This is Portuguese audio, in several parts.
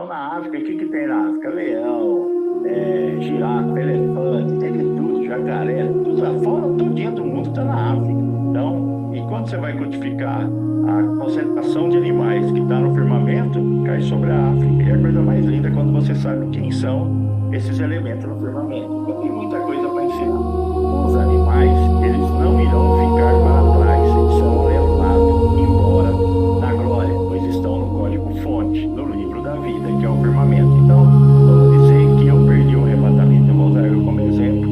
Então, na África, o que que tem na África? Leão, girafa, elefante, tem de tudo, jacaré, tudo, a fauna todinha do mundo está na África. Então, e quando você vai codificar a concentração de animais que está no firmamento, cai sobre a África. E a coisa mais linda é quando você sabe quem são esses elementos no firmamento. Então, tem muita coisa para ensinar. Os animais, eles não irão ficar para trás, eles serão levados embora na glória, pois estão no código-fonte, no livro da vida, que é o firmamento. Então, vamos dizer que eu perdi o arrebatamento. Eu vou usar eu como exemplo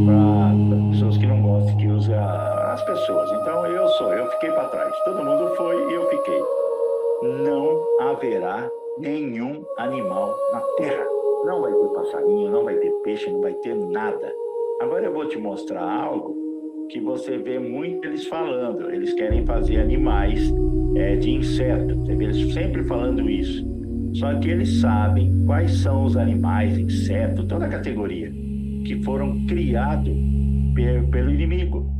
para pessoas que não gostam que use as pessoas. Então, eu fiquei para trás. Todo mundo foi e eu fiquei. Não haverá nenhum animal na terra. Não vai ter passarinho, não vai ter peixe, não vai ter nada. Agora eu vou te mostrar algo que você vê muito eles falando. Eles querem fazer animais de inseto. Você vê eles sempre falando isso. Só que eles sabem quais são os animais, insetos, toda a categoria, que foram criados pelo inimigo.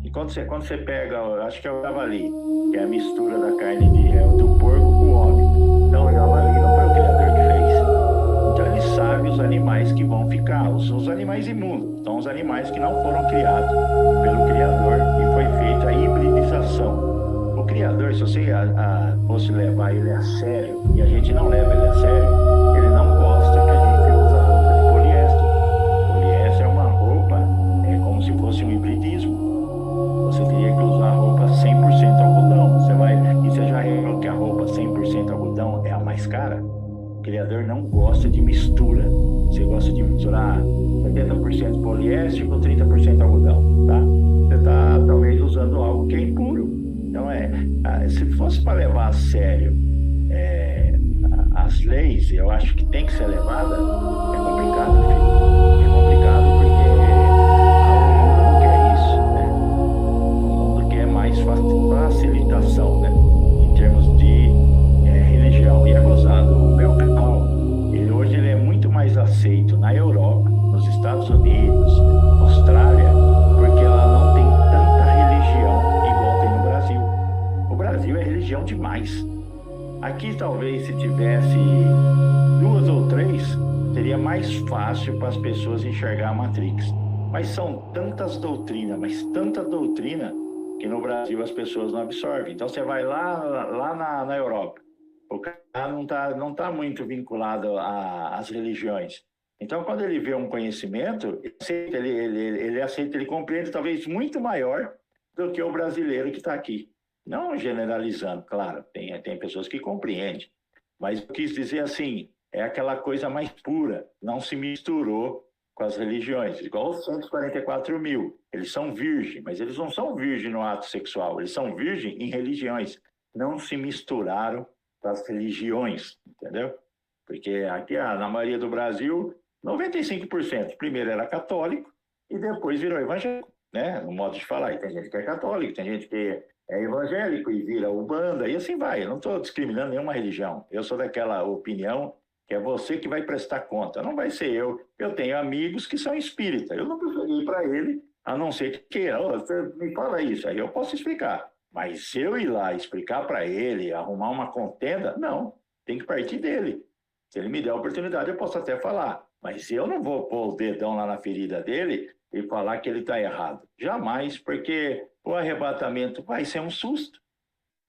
E quando você pega, eu acho que é o javali, que é a mistura da carne do porco com o homem. Então o javali não foi o criador que fez. Então ele sabe os animais que vão ficar, os animais imundos. São os animais que não foram criados pelo criador e foi feita a hibridização. O criador, se você fosse levar ele a sério, e a gente não leva ele a sério, ele não gosta que a gente use a roupa de poliéster. Poliéster é uma roupa, como se fosse um hibridismo. Você teria que usar a roupa 100% algodão. E você já reparou que a roupa 100% algodão é a mais cara? O criador não gosta de mistura. Você gosta de misturar 70% poliéster com 30% algodão, tá? Você está talvez usando algo que é impuro. Então se fosse para levar a sério as leis, eu acho que tem que ser levada. É complicado, filho. É complicado porque o mundo não quer isso, né? O mundo quer mais facilitação, né? Em termos de religião. E é gozado. O meu canal, hoje ele é muito mais aceito na Europa, nos Estados Unidos, Austrália, porque lá não tem tanta religião igual tem no Brasil. O Brasil é religião demais. Aqui talvez se tivesse 2 ou 3, seria mais fácil para as pessoas enxergar a Matrix. Mas são tantas doutrinas, mas tanta doutrina, que no Brasil as pessoas não absorvem. Então você vai lá na Europa, o cara não tá muito vinculado às religiões. Então quando ele vê um conhecimento, ele aceita, ele compreende talvez muito maior do que o brasileiro que está aqui. Não generalizando, claro, tem pessoas que compreendem, mas eu quis dizer assim, é aquela coisa mais pura, não se misturou com as religiões, igual os 144 mil, eles são virgem, mas eles não são virgem no ato sexual, eles são virgem em religiões, não se misturaram com as religiões, entendeu? Porque aqui, na maioria do Brasil, 95% primeiro era católico e depois virou evangélico, né? No modo de falar, e tem gente que é católico, tem gente que é evangélico e vira umbanda, e assim vai. Eu não estou discriminando nenhuma religião. Eu sou daquela opinião que é você que vai prestar conta, não vai ser eu. Eu tenho amigos que são espíritas, eu não preciso ir para ele, a não ser que queira. Você me fala isso, aí eu posso explicar. Mas se eu ir lá explicar para ele, arrumar uma contenda, não, tem que partir dele. Se ele me der a oportunidade, eu posso até falar. Mas eu não vou pôr o dedão lá na ferida dele e falar que ele está errado. Jamais, porque o arrebatamento vai ser um susto.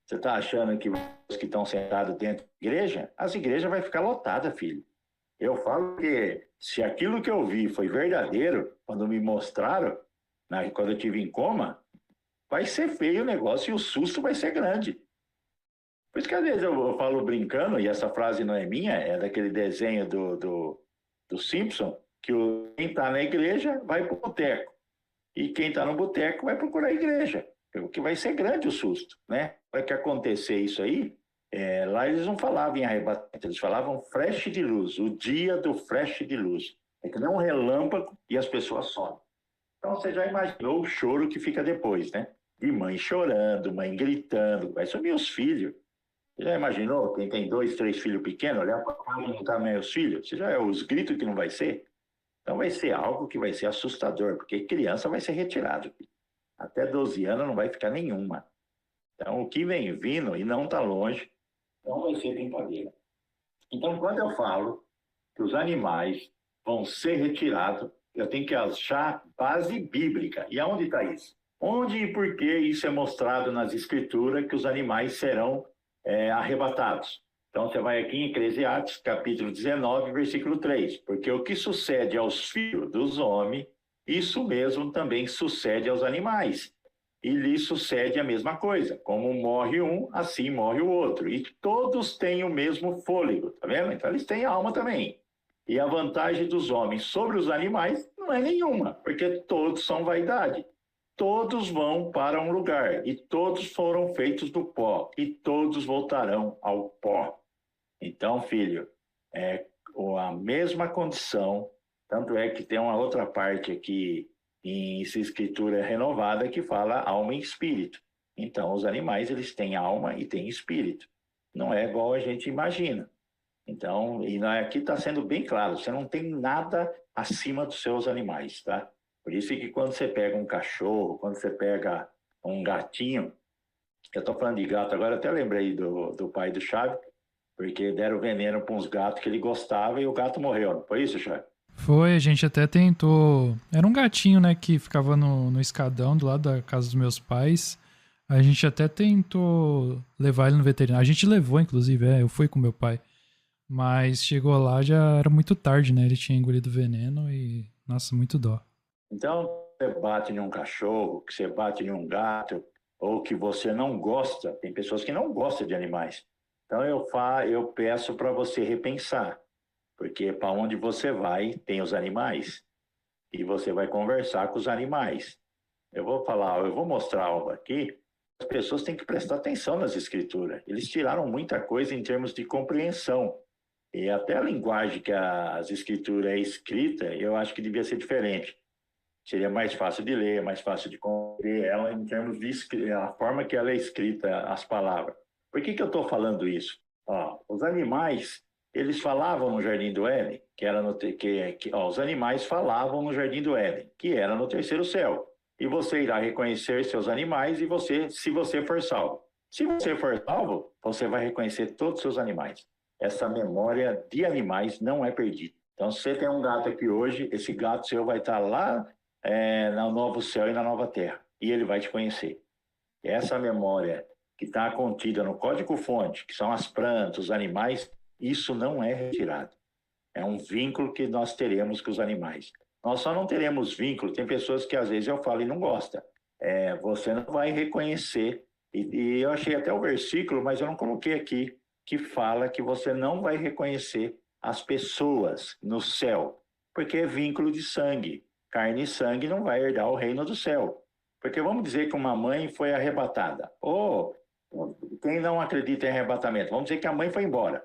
Você está achando que os que estão sentados dentro da igreja, as igrejas vão ficar lotadas, filho. Eu falo que se aquilo que eu vi foi verdadeiro, quando me mostraram, quando eu tive em coma, vai ser feio o negócio e o susto vai ser grande. Por isso que às vezes eu falo brincando, e essa frase não é minha, é daquele desenho do Simpson, que quem está na igreja vai para o boteco. E quem está no boteco vai procurar a igreja, porque vai ser grande o susto, né? Para que acontecer isso aí, lá eles não falavam em arrebatamento, eles falavam flash de luz, o dia do flash de luz. É que nem um relâmpago e as pessoas somem. Então você já imaginou o choro que fica depois, né? De mãe chorando, mãe gritando, vai sumir os filhos. Você já imaginou quem tem 2, 3 filhos pequenos, olhar para a e não tá meus filhos? Você já é os gritos que não vai ser? Então vai ser algo que vai ser assustador, porque criança vai ser retirado. Até 12 anos não vai ficar nenhuma. Então o que vem vindo e não está longe, não vai ser brincadeira. Então, quando eu falo que os animais vão ser retirados, eu tenho que achar base bíblica. E aonde está isso? Onde e por que isso é mostrado nas Escrituras que os animais serão arrebatados? Então, você vai aqui em Eclesiastes, capítulo 19, versículo 3. Porque o que sucede aos filhos dos homens, isso mesmo também sucede aos animais. E lhe sucede a mesma coisa. Como morre um, assim morre o outro. E todos têm o mesmo fôlego, tá vendo? Então, eles têm alma também. E a vantagem dos homens sobre os animais não é nenhuma, porque todos são vaidade. Todos vão para um lugar, e todos foram feitos do pó, e todos voltarão ao pó. Então, filho, é a mesma condição, tanto é que tem uma outra parte aqui em escritura renovada que fala alma e espírito. Então, os animais, eles têm alma e têm espírito. Não é igual a gente imagina. Então, e aqui está sendo bem claro, você não tem nada acima dos seus animais, tá? Por isso que quando você pega um cachorro, quando você pega um gatinho, eu estou falando de gato agora, até lembrei do pai do Chave, porque deram veneno para uns gatos que ele gostava e o gato morreu, não foi isso, Chave? Foi, a gente até tentou. Era um gatinho, né, que ficava no escadão do lado da casa dos meus pais. A gente até tentou levar ele no veterinário. A gente levou, inclusive, eu fui com meu pai. Mas chegou lá, já era muito tarde, né? Ele tinha engolido veneno e, nossa, muito dó. Então, você bate em um cachorro, que você bate em um gato, ou que você não gosta, tem pessoas que não gostam de animais. Então, eu peço para você repensar, porque para onde você vai, tem os animais, e você vai conversar com os animais. Eu vou mostrar algo aqui. As pessoas têm que prestar atenção nas escrituras. Eles tiraram muita coisa em termos de compreensão. E até a linguagem que as escrituras é escrita, eu acho que devia ser diferente. Seria mais fácil de ler, mais fácil de compreender ela em termos de a forma que ela é escrita, as palavras. Por que eu estou falando isso? Os animais, eles falavam no Jardim do Éden, os animais falavam no Jardim do Éden, que era no terceiro céu. E você irá reconhecer seus animais se você for salvo. Se você for salvo, você vai reconhecer todos os seus animais. Essa memória de animais não é perdida. Então, se você tem um gato aqui hoje, esse gato seu vai estar lá no novo céu e na nova terra, e ele vai te conhecer. Essa memória que está contida no código-fonte, que são as plantas, os animais, isso não é retirado. É um vínculo que nós teremos com os animais. Nós só não teremos vínculo, tem pessoas que às vezes eu falo e não gosta. Você não vai reconhecer, e eu achei até o versículo, mas eu não coloquei aqui, que fala que você não vai reconhecer as pessoas no céu, porque é vínculo de sangue. Carne e sangue não vai herdar o reino do céu. Porque vamos dizer que uma mãe foi arrebatada. Ou quem não acredita em arrebatamento, vamos dizer que a mãe foi embora,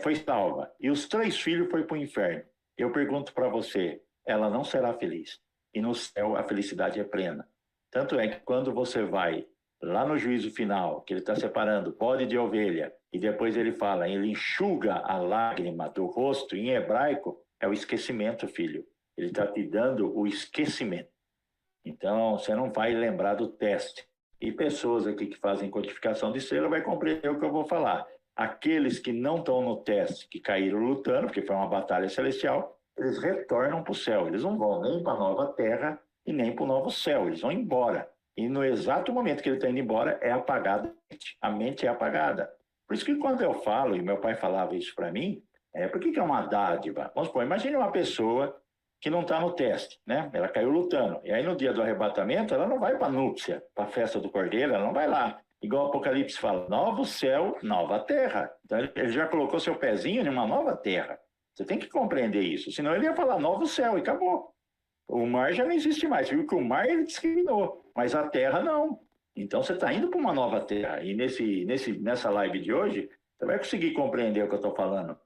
foi salva, e os 3 filhos foram para o inferno. Eu pergunto para você, ela não será feliz. E no céu a felicidade é plena. Tanto é que quando você vai lá no juízo final, que ele está separando bode de ovelha, e depois ele fala, ele enxuga a lágrima do rosto, em hebraico, é o esquecimento, filho. Ele está te dando o esquecimento. Então, você não vai lembrar do teste. E pessoas aqui que fazem codificação de estrela vai compreender o que eu vou falar. Aqueles que não estão no teste, que caíram lutando, porque foi uma batalha celestial, eles retornam para o céu. Eles não vão nem para a nova terra e nem para o novo céu. Eles vão embora. E no exato momento que ele está indo embora, é apagada a mente é apagada. Por isso que quando eu falo, e meu pai falava isso para mim, por que é uma dádiva? Vamos supor, imagine uma pessoa que não está no teste, né? Ela caiu lutando. E aí no dia do arrebatamento, ela não vai para a núpcia, para a festa do cordeiro, ela não vai lá. Igual o Apocalipse fala, novo céu, nova terra. Então ele já colocou seu pezinho em uma nova terra. Você tem que compreender isso, senão ele ia falar novo céu e acabou. O mar já não existe mais, viu que o mar ele discriminou, mas a terra não. Então você está indo para uma nova terra. E nessa live de hoje, você vai conseguir compreender o que eu estou falando.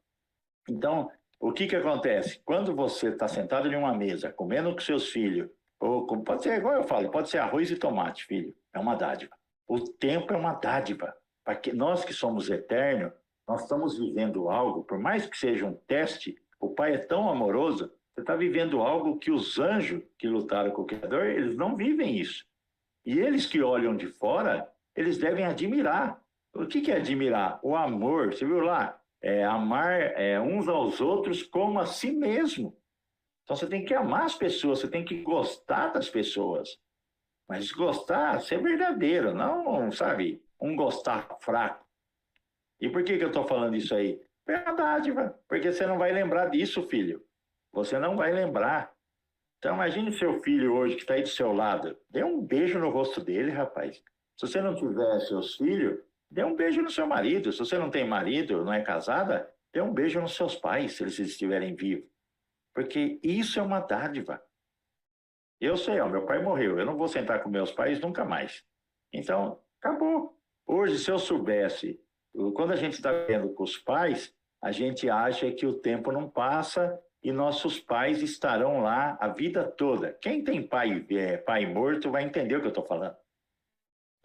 Então, o que acontece? Quando você está sentado em uma mesa, comendo com seus filhos, ou pode ser igual eu falo, pode ser arroz e tomate, filho, é uma dádiva. O tempo é uma dádiva. Porque nós que somos eternos, nós estamos vivendo algo, por mais que seja um teste, o Pai é tão amoroso, você está vivendo algo que os anjos que lutaram com o Criador, eles não vivem isso. E eles que olham de fora, eles devem admirar. O que é admirar? O amor. Você viu lá? amar uns aos outros como a si mesmo. Então você tem que amar as pessoas, você tem que gostar das pessoas. Mas gostar, ser verdadeiro, não, sabe, um gostar fraco. E por que eu estou falando isso aí? Verdade, porque você não vai lembrar disso, filho. Você não vai lembrar. Então imagine seu filho hoje que está aí do seu lado. Dê um beijo no rosto dele, rapaz. Se você não tiver seus filhos, dê um beijo no seu marido. Se você não tem marido, não é casada, dê um beijo nos seus pais, se eles estiverem vivos. Porque isso é uma dádiva. Eu sei, ó, meu pai morreu. Eu não vou sentar com meus pais nunca mais. Então, acabou. Hoje, se eu soubesse, quando a gente está vendo com os pais, a gente acha que o tempo não passa e nossos pais estarão lá a vida toda. Quem tem pai morto vai entender o que eu estou falando.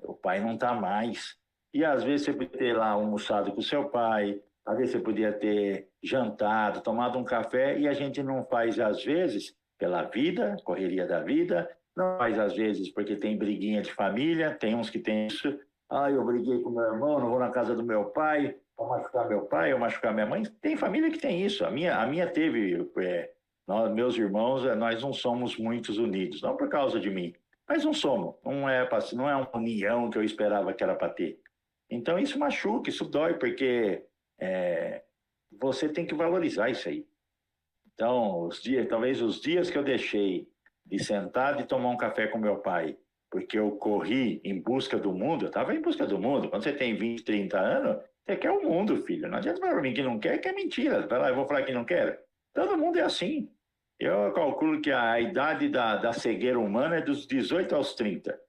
O pai não está mais. E às vezes você podia ter lá almoçado com o seu pai, às vezes você podia ter jantado, tomado um café, e a gente não faz às vezes pela vida, correria da vida, não faz às vezes porque tem briguinha de família, tem uns que tem isso. Ah, eu briguei com meu irmão, não vou na casa do meu pai, vou machucar meu pai, ou machucar minha mãe. Tem família que tem isso. A minha teve, meus irmãos, nós não somos muitos unidos, não por causa de mim, mas não somos. Não é uma união que eu esperava que era para ter. Então isso machuca, isso dói, porque você tem que valorizar isso aí. Então, talvez os dias que eu deixei de sentar e tomar um café com meu pai, porque eu corri em busca do mundo, eu estava em busca do mundo. Quando você tem 20, 30 anos, você quer o mundo, filho. Não adianta falar para mim que não quer, que é mentira. Vai lá, eu vou falar que não quero. Todo mundo é assim. Eu calculo que a idade da cegueira humana é dos 18 aos 30.